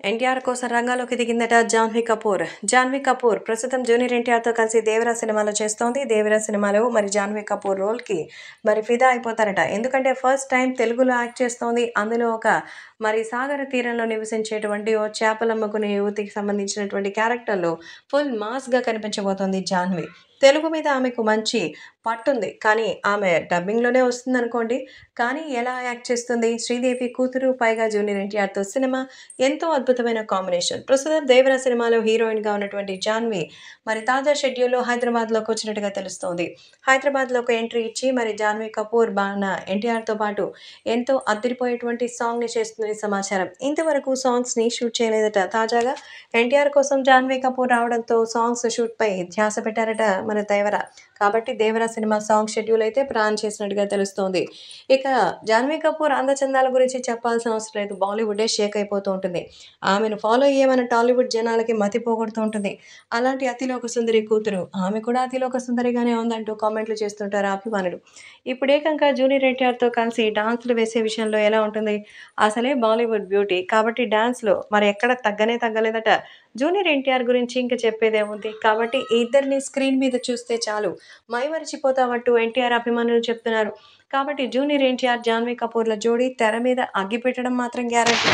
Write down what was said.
ఎన్టీఆర్ కోసం రంగంలోకి దిగిందట జాహ్నవి కపూర్. జాహ్నవి కపూర్ ప్రస్తుతం జూనియర్ ఎన్టీఆర్‌తో కలిసి 'దేవరా' సినిమాలో చేస్తోంది. 'దేవరా' సినిమాలో జాహ్నవి కపూర్ రోల్‌కి ఫిదా అయిపోతారట. ఎందుకంటే ఫస్ట్ టైమ్ తెలుగులో యాక్ట్ చేస్తోంది. అందులో ఒక సాగర తీరంలో నివసించేటువంటి ఓ చేపలమ్ముకునే యువతికి సంబంధించినటువంటి క్యారెక్టర్‌లో ఫుల్ మాస్‌గా కనిపించబోతోంది జాహ్నవి. తెలుగు మీద ఆమెకు మంచి పట్టుంది. కానీ ఆమె డబ్బింగ్‌లోనే వస్తుందనుకోండి. కానీ ఎలా యాక్ట్ చేస్తుంది? శ్రీదేవి కూతురు, పైగా జూనియర్ ఎన్టీఆర్‌తో సినిమా ఎంతో అద్భుతమైన కాంబినేషన్. ప్రస్తుతం 'దేవరా' సినిమాలో హీరోయిన్‌గా ఉన్నటువంటి జాహ్నవి తాజా షెడ్యూల్‌లో హైదరాబాద్‌లోకి వచ్చినట్టుగా తెలుస్తోంది. హైదరాబాద్‌లోకి ఎంట్రీ ఇచ్చి జాహ్నవి కపూర్ ఎన్టీఆర్‌తో పాటు ఎంతో అదిరిపోయేటువంటి సాంగ్‌ని చేస్తుందని సమాచారం. ఇంతవరకు సాంగ్స్‌ని షూట్ చేయలేదట. తాజాగా ఎన్టీఆర్ కోసం జాహ్నవి కపూర్ రావడంతో సాంగ్స్ షూట్‌పై ధ్యాస పెట్టారట దేవర. కాబట్టి 'దేవరా' సినిమా సాంగ్ షెడ్యూల్ అయితే ప్లాన్ చేసినట్టుగా తెలుస్తోంది. ఇక జాహ్నవి కపూర్ అందచందాల గురించి చెప్పాల్సిన అవసరం లేదు. బాలీవుడ్డే షేక్ అయిపోతూ ఉంటుంది. ఆమెను ఫాలో అయ్యే మన టాలీవుడ్ జనాలకి మతి పోగొడుతూ ఉంటుంది. అలాంటి అతిలోక సుందరి కూతురు ఆమె కూడా అతిలోక సుందరిగానే ఉందంటూ కామెంట్లు చేస్తుంటారు అభిమానులు. ఇప్పుడు ఏకంగా జూనియర్ ఎన్టీఆర్‌తో కలిసి డాన్సులు వేసే విషయంలో ఎలా ఉంటుంది? అసలే బాలీవుడ్ బ్యూటీ. కాబట్టి డాన్స్‌లో ఎక్కడ తగ్గనే తగ్గలేదట. జూనియర్ ఎన్టీఆర్ గురించి ఇంక చెప్పేదేముంది? కాబట్టి ఈ ఇద్దరిని స్క్రీన్ మీద చూస్తే చాలు మైమరిచిపోతామంటూ ఎన్టీఆర్ అభిమానులు చెప్తున్నారు. కాబట్టి జూనియర్ ఎన్టీఆర్, జాహ్నవి కపూర్‌ల జోడీ తెర మీద అగ్గిపెట్టడం మాత్రం గ్యారంటీ.